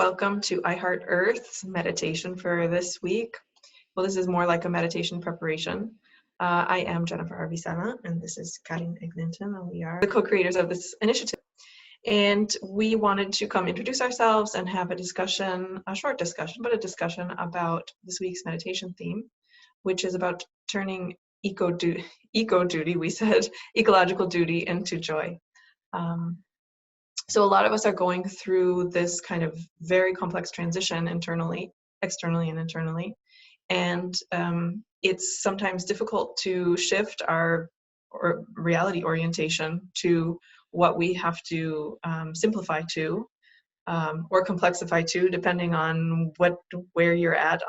Welcome to I Heart Earth's meditation for this week. Well, this is more like a meditation preparation. I am Jennifer Harvey Sallin, and this is Karin Eglinton, and we are the co-creators of this initiative. And we wanted to come introduce ourselves and have a discussion, a short discussion, but a discussion about this week's meditation theme, which is about turning eco-duty, we said, ecological duty into joy. So a lot of us are going through this kind of very complex transition externally and internally. And it's sometimes difficult to shift our reality orientation to what we have to simplify to or complexify to, depending on where you're at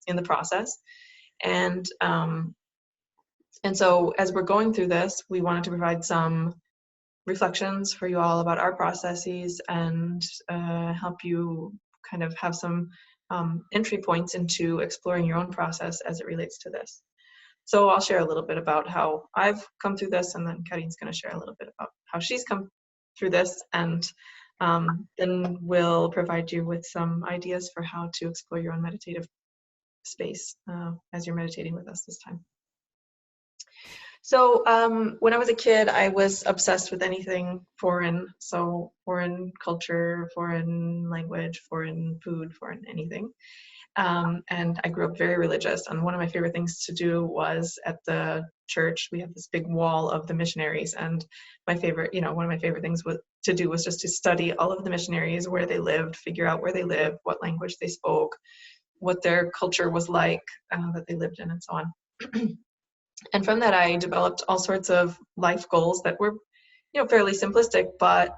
in the process. And so as we're going through this, we wanted to provide some reflections for you all about our processes and help you kind of have some entry points into exploring your own process as it relates to this. So I'll share a little bit about how I've come through this, and then Karin's going to share a little bit about how she's come through this, and then we'll provide you with some ideas for how to explore your own meditative space as you're meditating with us this time. So when I was a kid, I was obsessed with anything foreign. So foreign culture, foreign language, foreign food, foreign anything. And I grew up very religious. And one of my favorite things to do was at the church, we have this big wall of the missionaries. And one of my favorite things to do was just to study all of the missionaries, where they lived, figure out where they lived, what language they spoke, what their culture was like that they lived in, and so on. And from that, I developed all sorts of life goals that were, fairly simplistic, but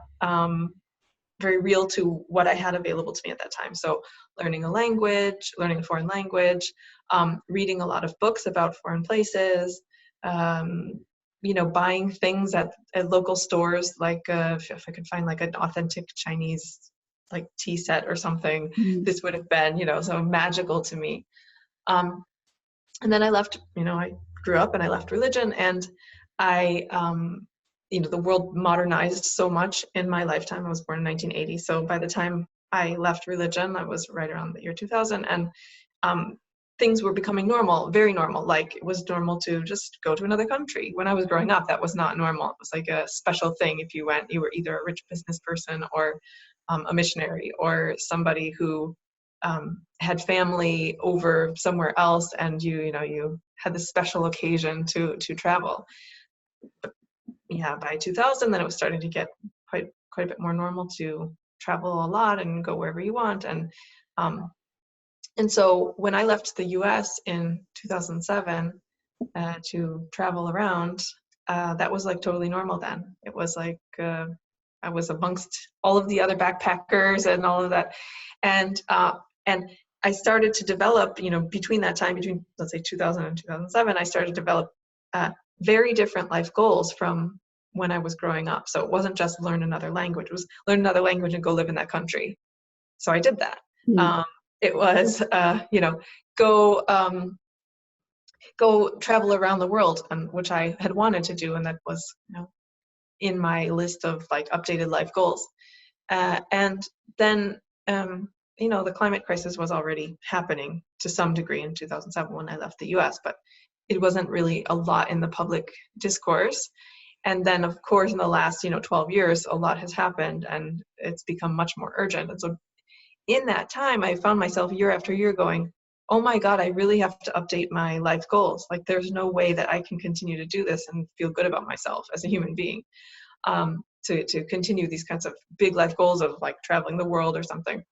very real to what I had available to me at that time. So learning a foreign language, reading a lot of books about foreign places, buying things at local stores, like if I could find like an authentic Chinese like tea set or something, this would have been, so magical to me. And then I left, I grew up and I left religion, and I, the world modernized so much in my lifetime. I was born in 1980. So by the time I left religion, I was right around the year 2000, and things were becoming normal, very normal. Like it was normal to just go to another country. When I was growing up, that was not normal. It was like a special thing. If you went, you were either a rich business person or a missionary or somebody who had family over somewhere else, and you had this special occasion to travel. But yeah, by 2000, then it was starting to get quite a bit more normal to travel a lot and go wherever you want. And so when I left the U.S. in 2007 to travel around, that was like totally normal then. It was like I was amongst all of the other backpackers and all of that, and I started to develop, between that time, between let's say 2000 and 2007, I started to develop very different life goals from when I was growing up. So it wasn't just learn another language; it was learn another language and go live in that country. So I did that. It was, go travel around the world, which I had wanted to do, and that was, in my list of like updated life goals. And then, the climate crisis was already happening to some degree in 2007 when I left the U.S., but it wasn't really a lot in the public discourse. And then, of course, in the last, 12 years, a lot has happened, and it's become much more urgent. And so in that time, I found myself year after year going, oh my God, I really have to update my life goals. Like, there's no way that I can continue to do this and feel good about myself as a human being, to continue these kinds of big life goals of like traveling the world or something.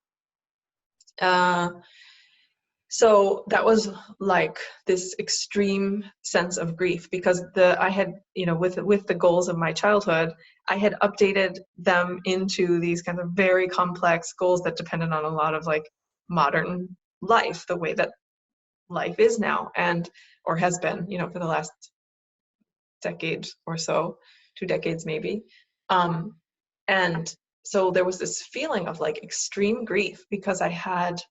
So that was like this extreme sense of grief, because I had, with the goals of my childhood, I had updated them into these kinds of very complex goals that depended on a lot of like modern life, the way that life is now, or has been, for the last decade or so, 2 decades maybe. And so there was this feeling of like extreme grief, because I had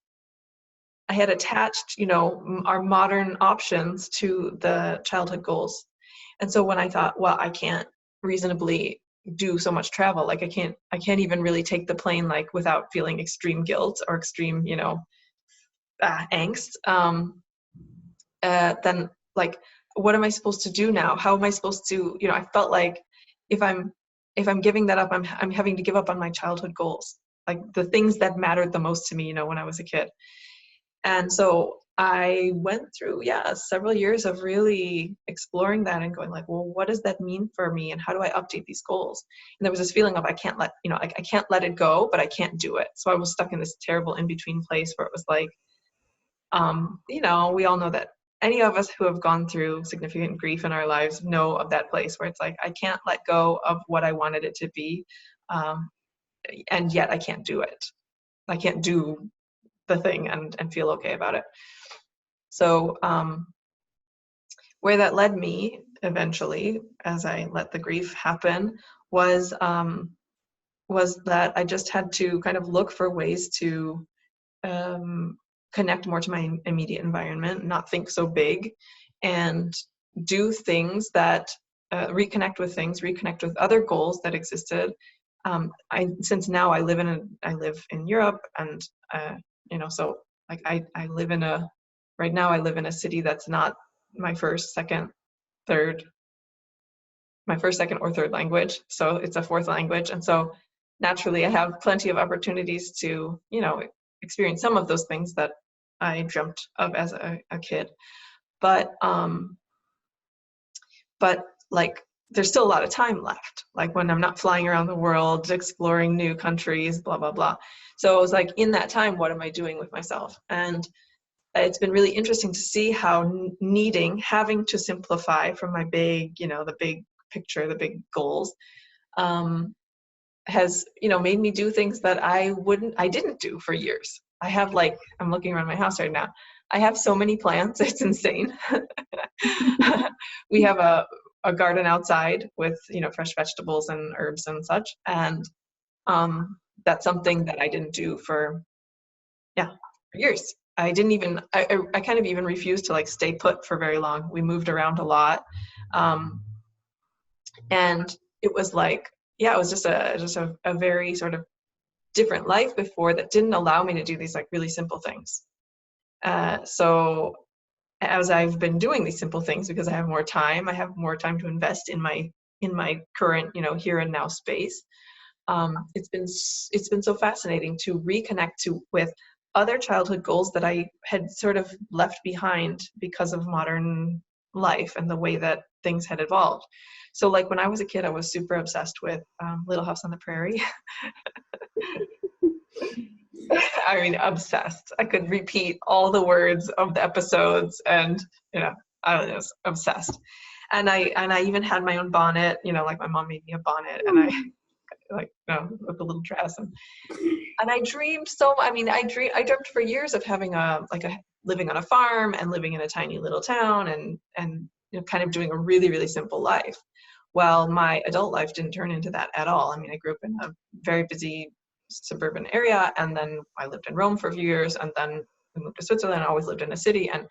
attached, our modern options to the childhood goals. And so when I thought, well, I can't reasonably do so much travel. Like I can't even really take the plane like without feeling extreme guilt or extreme, angst. Then like, what am I supposed to do now? How am I supposed to, I felt like if I'm giving that up, I'm having to give up on my childhood goals, like the things that mattered the most to me, when I was a kid. And so I went through, several years of really exploring that and going like, well, what does that mean for me? And how do I update these goals? And there was this feeling of, I can't let it go, but I can't do it. So I was stuck in this terrible in-between place where it was like, we all know that any of us who have gone through significant grief in our lives know of that place where it's like, I can't let go of what I wanted it to be. And yet I can't do it. I can't do the thing and feel okay about it. So where that led me eventually, as I let the grief happen, was that I just had to kind of look for ways to connect more to my immediate environment, not think so big, and do things that reconnect with other goals that existed. Since now I live in Europe, and so like I live in right now I live in a city that's not my first, second, or third language. So it's a fourth language. And so naturally I have plenty of opportunities to, experience some of those things that I dreamt of as a kid. But like, there's still a lot of time left, like when I'm not flying around the world, exploring new countries, blah, blah, blah. So I was like, in that time, what am I doing with myself? And it's been really interesting to see how having to simplify from my big, the big picture, the big goals, has, made me do things that I didn't do for years. I have I'm looking around my house right now. I have so many plants, it's insane. We have a garden outside with, fresh vegetables and herbs and such. And that's something that I didn't do for years. I didn't even, I kind of even refused to stay put for very long. We moved around a lot. And it was it was just a very sort of different life before that didn't allow me to do these really simple things. So as I've been doing these simple things, because I have more time to invest in my current, here and now space. It's been so fascinating to reconnect with other childhood goals that I had sort of left behind because of modern life and the way that things had evolved. So when I was a kid, I was super obsessed with Little House on the Prairie. I mean, obsessed. I could repeat all the words of the episodes, and I was obsessed. And I even had my own bonnet. My mom made me a bonnet, and I with a little dress, and I dreamed so. I mean, I dreamt for years of having living on a farm and living in a tiny little town, and kind of doing a really, really simple life. Well, my adult life didn't turn into that at all. I mean, I grew up in a very busy suburban area, and then I lived in Rome for a few years, and then we moved to Switzerland. I always lived in a city, and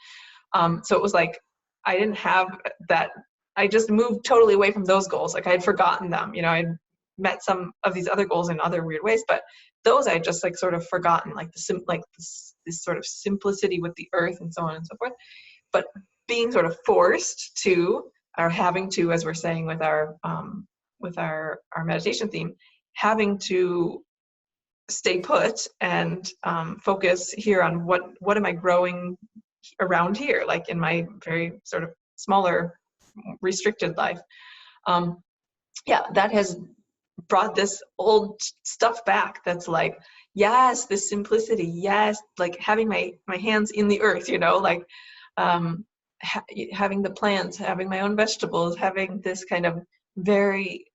so it was like I didn't have that. I just moved totally away from those goals. I had forgotten them. I'd met some of these other goals in other weird ways, but those I just sort of forgotten, this sort of simplicity with the earth and so on and so forth. But being sort of forced to, or having to, as we're saying with our meditation theme, having to stay put and focus here on what am I growing around here, in my very sort of smaller, restricted life. That has brought this old stuff back. That's yes, this simplicity, yes, having my hands in the earth, having the plants, having my own vegetables, having this kind of very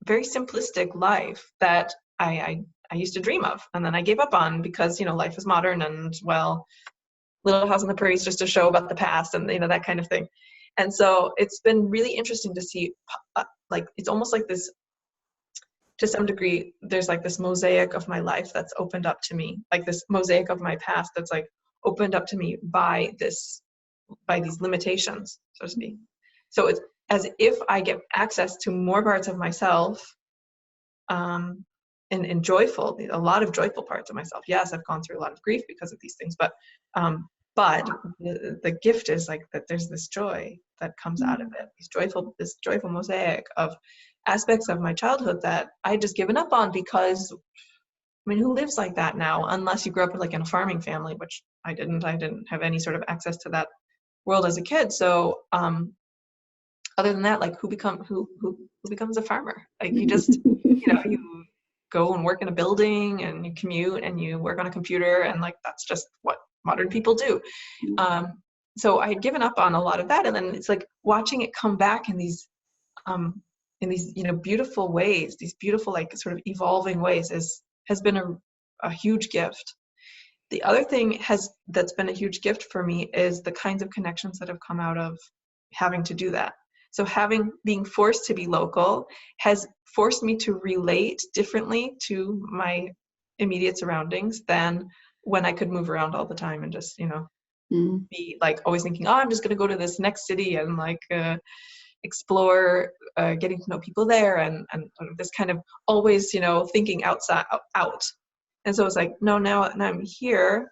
very simplistic life that I used to dream of, and then I gave up on because life is modern, and Little House on the Prairie is just a show about the past, and that kind of thing. And so it's been really interesting to see, it's almost like this, to some degree, there's this mosaic of my life that's opened up to me, this mosaic of my past that's opened up to me by these limitations, so to speak. So as if I get access to more parts of myself, and joyful, a lot of joyful parts of myself. Yes, I've gone through a lot of grief because of these things, but the gift is like that there's this joy that comes out of it, this joyful mosaic of aspects of my childhood that I had just given up on, because I mean, who lives like that now, unless you grew up like in a farming family, which I didn't have any sort of access to that world as a kid. So other than that, like who becomes a farmer? Like you just, you go and work in a building and you commute and you work on a computer, and like that's just what modern people do. So I had given up on a lot of that, and then it's like watching it come back in these beautiful ways, these beautiful like sort of evolving ways has been a huge gift. The other thing that's been a huge gift for me is the kinds of connections that have come out of having to do that. So being forced to be local has forced me to relate differently to my immediate surroundings than when I could move around all the time and just, be like always thinking, oh, I'm just going to go to this next city and like explore, getting to know people there, and sort of this kind of always, thinking out. And so it's like, no, now I'm here.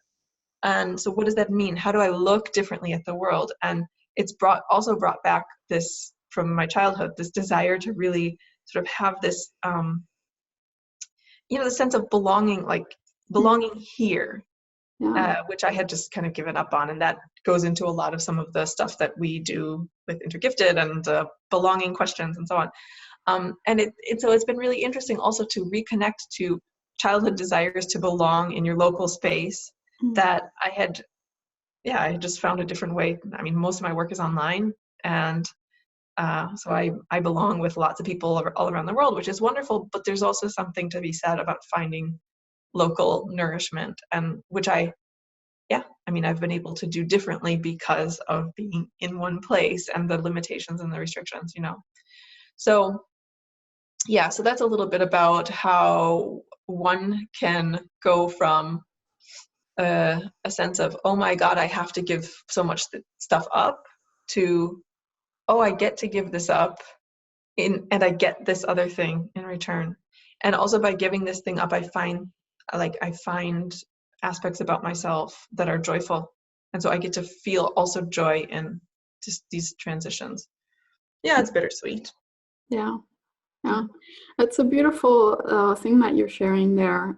And so what does that mean? How do I look differently at the world? And it's also brought back this from my childhood, this desire to really sort of have this, the sense of belonging here, which I had just kind of given up on. And that goes into a lot of some of the stuff that we do with Intergifted and belonging questions and so on. And so it's been really interesting also to reconnect to childhood desires to belong in your local space that I just found a different way. I mean, most of my work is online, and so I belong with lots of people all around the world, which is wonderful, but there's also something to be said about finding local nourishment, and which I've been able to do differently because of being in one place and the limitations and the restrictions, So so that's a little bit about how one can go from a sense of, oh my God, I have to give so much stuff up, to, oh, I get to give this up and I get this other thing in return. And also by giving this thing up, I find aspects about myself that are joyful. And so I get to feel also joy in just these transitions. Yeah, it's bittersweet. Yeah. It's a beautiful thing that you're sharing there,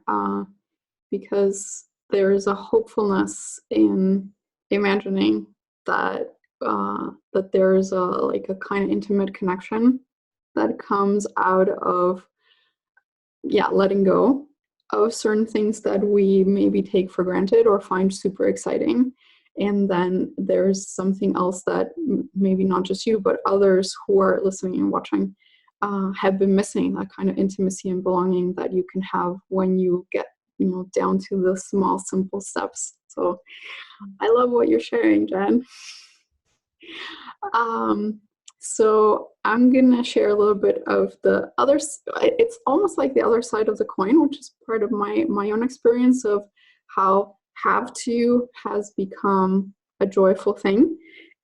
because there is a hopefulness in imagining that there's a kind of intimate connection that comes out of letting go of certain things that we maybe take for granted or find super exciting. And then there's something else that maybe not just you, but others who are listening and watching have been missing, that kind of intimacy and belonging that you can have when you get down to the small, simple steps. So I love what you're sharing, Jen. So I'm going to share a little bit of the other, it's almost like the other side of the coin, which is part of my own experience of how have to has become a joyful thing.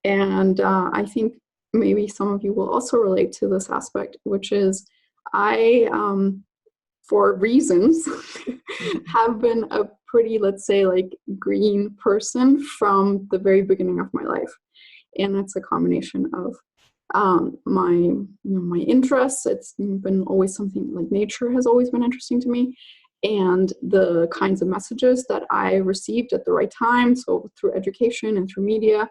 And I think maybe some of you will also relate to this aspect, which is I, for reasons, have been a pretty, let's say, like green person from the very beginning of my life. And it's a combination of my interests. It's been always something like nature has always been interesting to me, and the kinds of messages that I received at the right time, so through education and through media,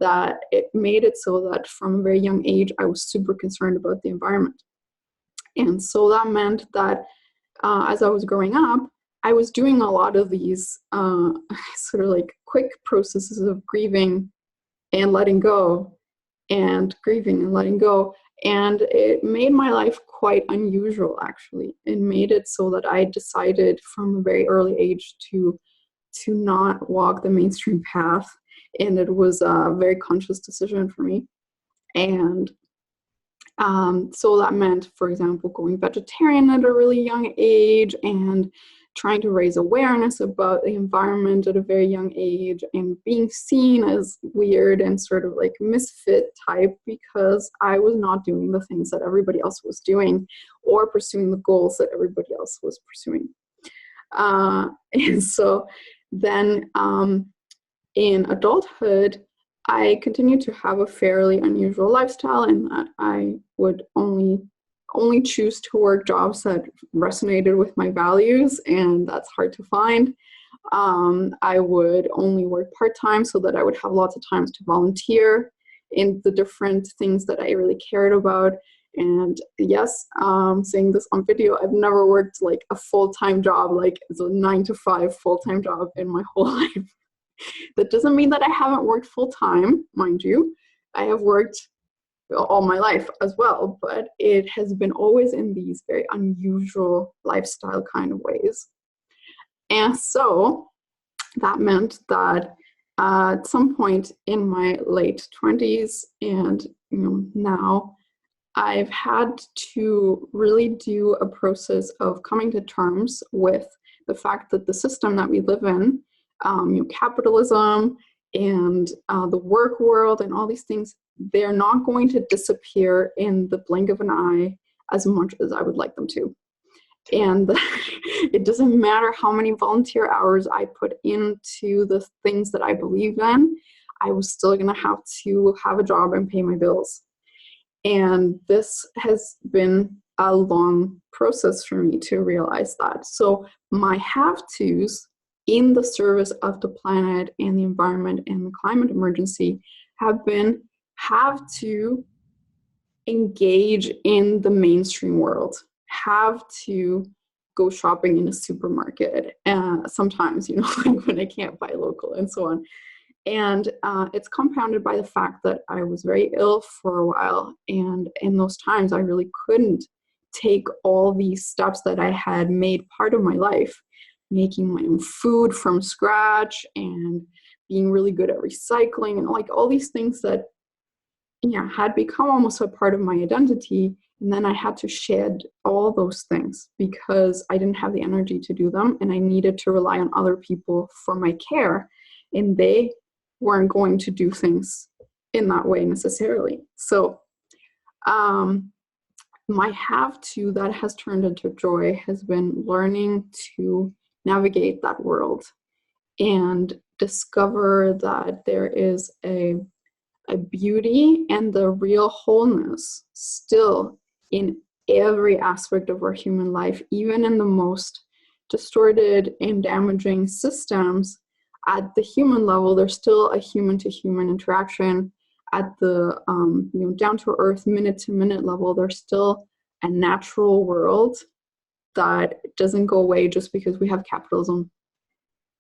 that it made it so that from a very young age I was super concerned about the environment. And so that meant that as I was growing up, I was doing a lot of these sort of like quick processes of grieving and letting go, and grieving and letting go. And it made my life quite unusual, actually. It made it so that I decided from a very early age to not walk the mainstream path. And it was a very conscious decision for me. And so that meant, for example, going vegetarian at a really young age and trying to raise awareness about the environment at a very young age and being seen as weird and sort of like misfit type because I was not doing the things that everybody else was doing or pursuing the goals that everybody else was pursuing. And so then in adulthood, I continued to have a fairly unusual lifestyle in that I would only choose to work jobs that resonated with my values, and that's hard to find. I would only work part-time so that I would have lots of times to volunteer in the different things that I really cared about. And yes, saying this on video, I've never worked like a full-time job, like it's a 9-to-5 full-time job in my whole life. That doesn't mean that I haven't worked full-time, mind you. I have worked all my life as well, but it has been always in these very unusual lifestyle kind of ways. And so that meant that at some point in my late 20s and now, I've had to really do a process of coming to terms with the fact that the system that we live in, capitalism and the work world and all these things, they're not going to disappear in the blink of an eye as much as I would like them to. And it doesn't matter how many volunteer hours I put into the things that I believe in, I was still going to have a job and pay my bills. And this has been a long process for me to realize that. So my have-tos in the service of the planet and the environment and the climate emergency have to engage in the mainstream world, have to go shopping in a supermarket, sometimes, like when I can't buy local and so on. And it's compounded by the fact that I was very ill for a while. And in those times, I really couldn't take all these steps that I had made part of my life, making my own food from scratch and being really good at recycling and like all these things that had become almost a part of my identity. And then I had to shed all those things because I didn't have the energy to do them. And I needed to rely on other people for my care. And they weren't going to do things in that way necessarily. So my have-to that has turned into joy has been learning to navigate that world and discover that there is a beauty and the real wholeness still in every aspect of our human life, even in the most distorted and damaging systems. At the human level, there's still a human-to-human interaction. At the down-to-earth, minute-to-minute level, there's still a natural world that doesn't go away just because we have capitalism.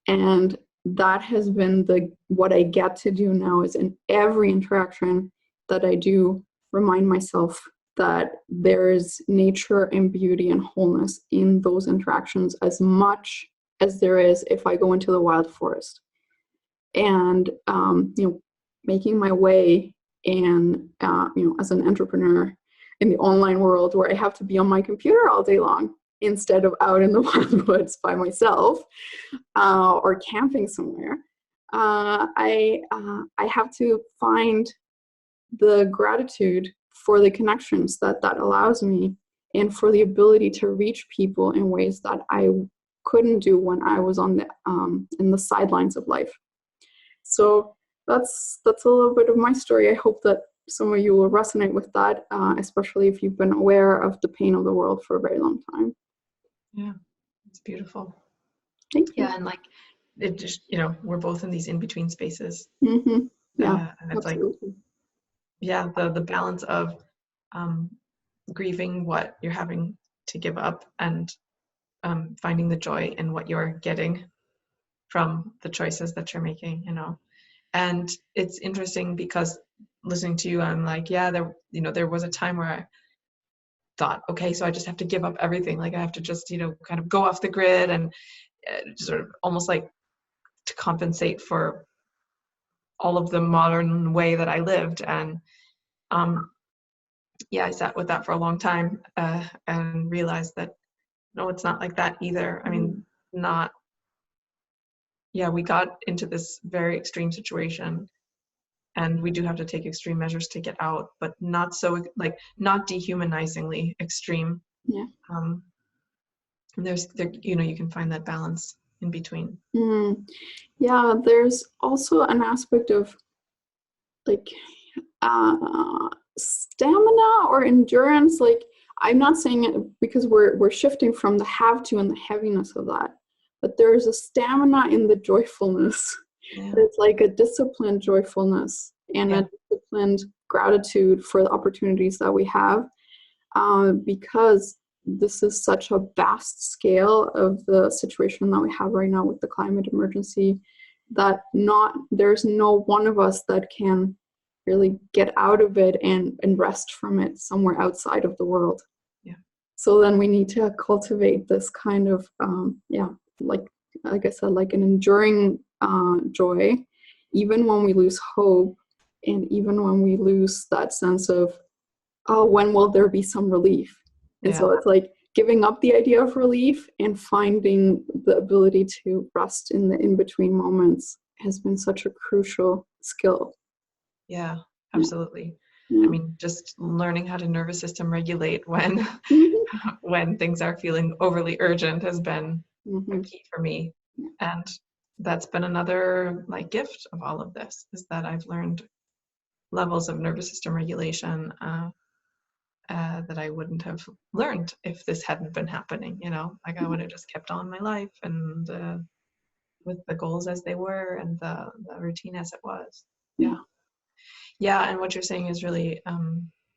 And that has been what I get to do now is in every interaction that I do, remind myself that there is nature and beauty and wholeness in those interactions as much as there is if I go into the wild forest. And making my way in as an entrepreneur in the online world where I have to be on my computer all day long instead of out in the wild woods by myself or camping somewhere, I have to find the gratitude for the connections that allows me and for the ability to reach people in ways that I couldn't do when I was on in the sidelines of life. So that's a little bit of my story. I hope that some of you will resonate with that, especially if you've been aware of the pain of the world for a very long time. Yeah, it's beautiful. Thank you. Yeah, and like it just, we're both in these in-between spaces. Mm-hmm. Yeah, and it's absolutely. the balance of grieving what you're having to give up and finding the joy in what you're getting from the choices that you're making, And it's interesting because listening to you, I'm like, yeah, there was a time where I thought, okay, so I just have to give up everything. Like I have to just, kind of go off the grid and sort of almost like to compensate for all of the modern way that I lived. And I sat with that for a long time and realized that, no, it's not like that either. I mean, not, yeah, we got into this very extreme situation, and we do have to take extreme measures to get out, but not so, like, not dehumanizingly extreme. Yeah. And you can find that balance in between. Yeah, there's also an aspect of like stamina or endurance. Like, I'm not saying it because we're shifting from the have to and the heaviness of that, but there's a stamina in the joyfulness. Yeah. It's like a disciplined joyfulness and Yeah. a disciplined gratitude for the opportunities that we have, because this is such a vast scale of the situation that we have right now with the climate emergency, that there's no one of us that can really get out of it and rest from it somewhere outside of the world. Yeah. So then we need to cultivate this kind of, like I said, like an enduring joy, even when we lose hope, and even when we lose that sense of, oh, when will there be some relief? And so it's like giving up the idea of relief and finding the ability to rest in the in-between moments has been such a crucial skill. Yeah, absolutely. Yeah. I mean, just learning how to nervous system regulate when when things are feeling overly urgent has been a key for me. And that's been another like gift of all of this, is that I've learned levels of nervous system regulation that I wouldn't have learned if this hadn't been happening. Like, I would have just kept on my life and with the goals as they were and the routine as it was. Yeah, and what you're saying is really,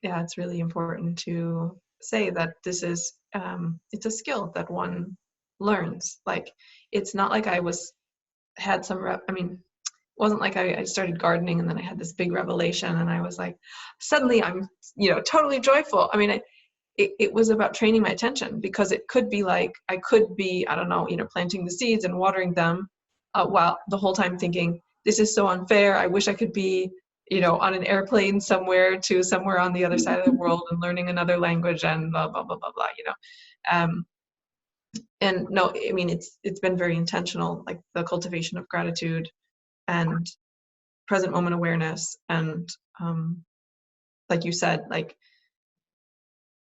it's really important to say that this is, it's a skill that one learns. Like, it's not like I had some, it wasn't like I started gardening and then I had this big revelation and I was like, suddenly I'm, totally joyful. It was about training my attention, because it could be like, I could be, I don't know, planting the seeds and watering them while the whole time thinking, this is so unfair. I wish I could be, on an airplane somewhere on the other side of the world and learning another language and blah, blah, blah, blah, blah, And no, it's been very intentional, like the cultivation of gratitude and present moment awareness. And like you said, like,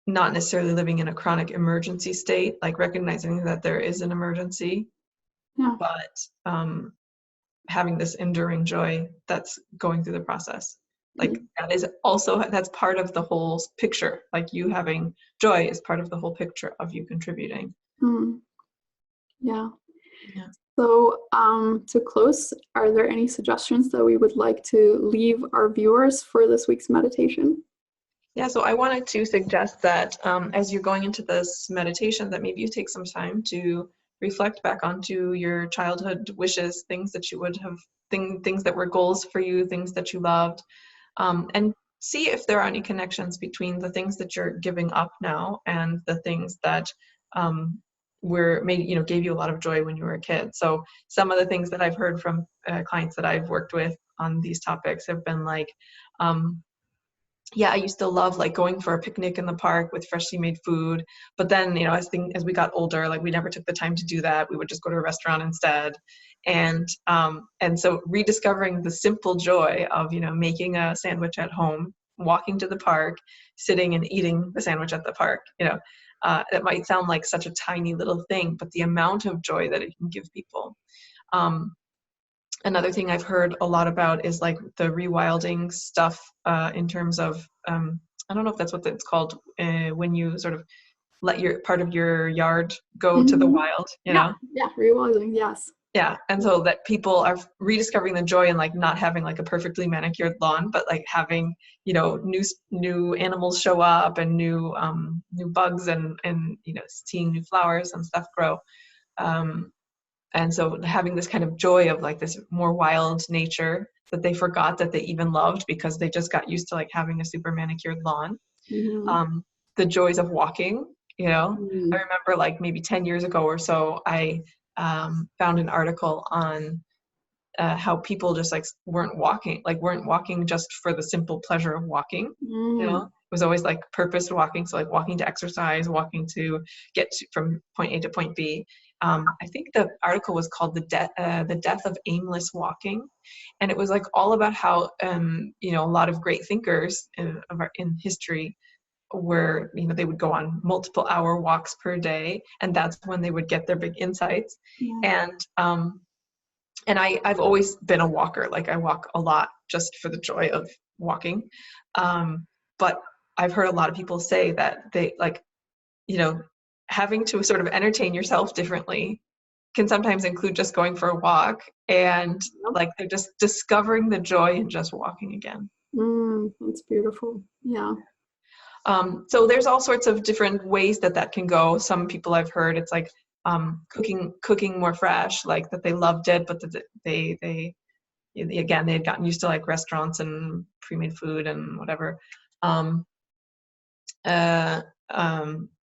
not necessarily living in a chronic emergency state, like recognizing that there is an emergency, but having this enduring joy that's going through the process. Like, that's part of the whole picture. Like, you having joy is part of the whole picture of you contributing. Yeah. So to close, are there any suggestions that we would like to leave our viewers for this week's meditation? Yeah, so I wanted to suggest that as you're going into this meditation, that maybe you take some time to reflect back onto your childhood wishes, things that you would have, things that were goals for you, things that you loved, and see if there are any connections between the things that you're giving up now and the things that gave you a lot of joy when you were a kid. So some of the things that I've heard from clients that I've worked with on these topics have been like, I used to love like going for a picnic in the park with freshly made food. But then, as we got older, like we never took the time to do that. We would just go to a restaurant instead. And so rediscovering the simple joy of, making a sandwich at home, walking to the park, sitting and eating the sandwich at the park, it might sound like such a tiny little thing, but the amount of joy that it can give people. Another thing I've heard a lot about is like the rewilding stuff in terms of, I don't know if that's what it's called, when you sort of let your part of your yard go to the wild, you know? Yeah, rewilding, yes. Yeah, and so that people are rediscovering the joy in like not having like a perfectly manicured lawn, but like having, new animals show up and new bugs and seeing new flowers and stuff grow. And so having this kind of joy of like this more wild nature that they forgot that they even loved because they just got used to like having a super manicured lawn. The joys of walking, I remember like maybe 10 years ago or so, I found an article on how people just like weren't walking just for the simple pleasure of walking. It was always like purposed walking. So like walking to exercise, walking to get from point A to point B. I think the article was called the death of aimless walking, and it was like all about how you know, a lot of great thinkers in history were, you know, they would go on multiple hour walks per day, and that's when they would get their big insights. Yeah. And I've always been a walker. Like I walk a lot just for the joy of walking. But I've heard a lot of people say that they like, you know, having to sort of entertain yourself differently can sometimes include just going for a walk, and like they're just discovering the joy in just walking again. That's beautiful. Yeah. So there's all sorts of different ways that can go. Some people I've heard it's like cooking more fresh, like that they loved it, but that they again they had gotten used to like restaurants and pre-made food and whatever.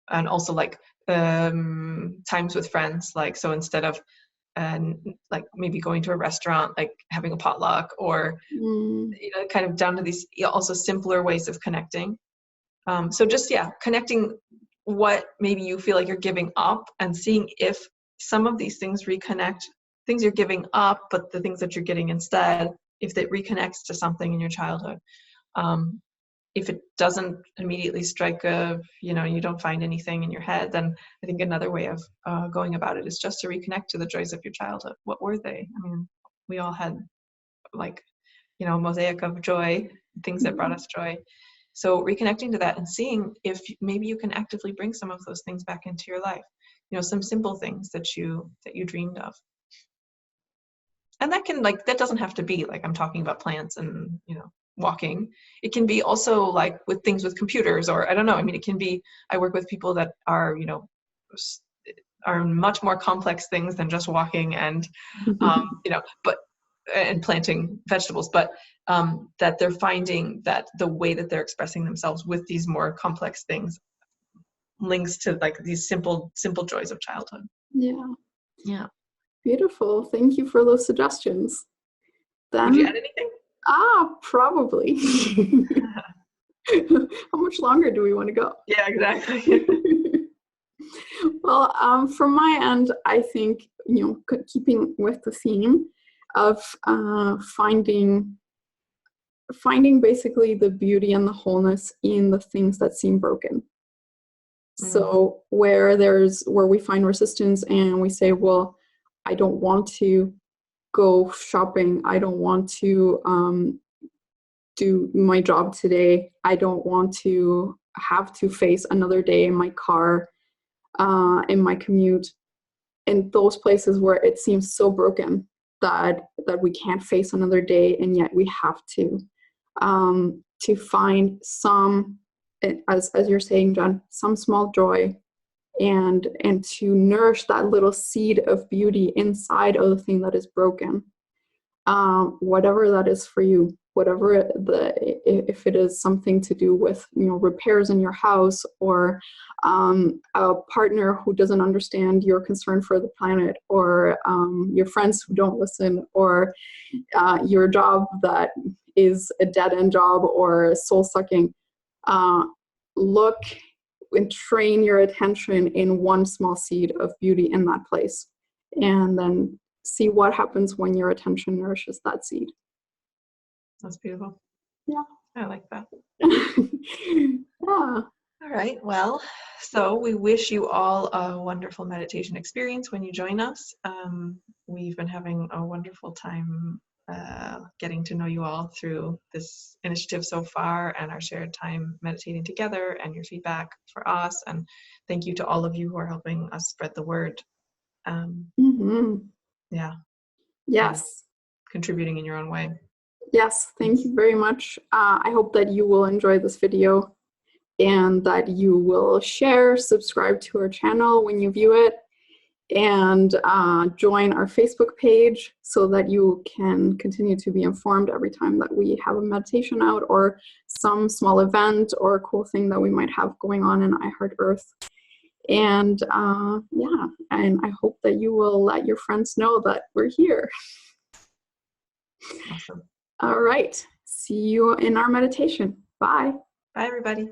And also like times with friends, like so instead of like maybe going to a restaurant, like having a potluck, or you know, kind of down to these also simpler ways of connecting. So just connecting what maybe you feel like you're giving up, and seeing if some of these things reconnect things you're giving up, but the things that you're getting instead, if it reconnects to something in your childhood. If it doesn't immediately strike you know, you don't find anything in your head, then I think another way of going about it is just to reconnect to the joys of your childhood. What were they? I mean, we all had like, you know, a mosaic of joy, things that brought us joy. So reconnecting to that and seeing if maybe you can actively bring some of those things back into your life. You know, some simple things that you dreamed of. And that can, like, that doesn't have to be like I'm talking about plants and, you know, walking. It can be also like with things with computers, or I don't know. I mean, it can be, I work with people that are, you know, are much more complex things than just walking and, you know, and planting vegetables, but that they're finding that the way that they're expressing themselves with these more complex things links to like these simple joys of childhood. Yeah. Beautiful. Thank you for those suggestions. Then, would you add anything? Probably. How much longer do we want to go? Yeah, exactly. Well, from my end, I think, you know, keeping with the theme of finding basically the beauty and the wholeness in the things that seem broken. So where we find resistance and we say, well, I don't want to go shopping, I don't want to do my job today, I don't want to have to face another day in my car, in my commute, in those places where it seems so broken that we can't face another day, and yet we have to find some, as you're saying, Jen, some small joy, and to nourish that little seed of beauty inside of the thing that is broken, whatever that is for you, whatever if it is something to do with, you know, repairs in your house, or a partner who doesn't understand your concern for the planet, or your friends who don't listen, or your job that is a dead-end job or soul-sucking. Look and train your attention in one small seed of beauty in that place, and then see what happens when your attention nourishes that seed. That's beautiful. Yeah. I like that. Yeah. All right. Well, so we wish you all a wonderful meditation experience when you join us. We've been having a wonderful time getting to know you all through this initiative so far, and our shared time meditating together, and your feedback for us. And thank you to all of you who are helping us spread the word. Yeah. Yes. Contributing in your own way. Yes. Thank you very much. I hope that you will enjoy this video, and that you will share, subscribe to our channel when you view it, and join our Facebook page so that you can continue to be informed every time that we have a meditation out, or some small event or cool thing that we might have going on in iHeartEarth. And yeah, and I hope that you will let your friends know that we're here. Awesome. All right. See you in our meditation. Bye. Bye, everybody.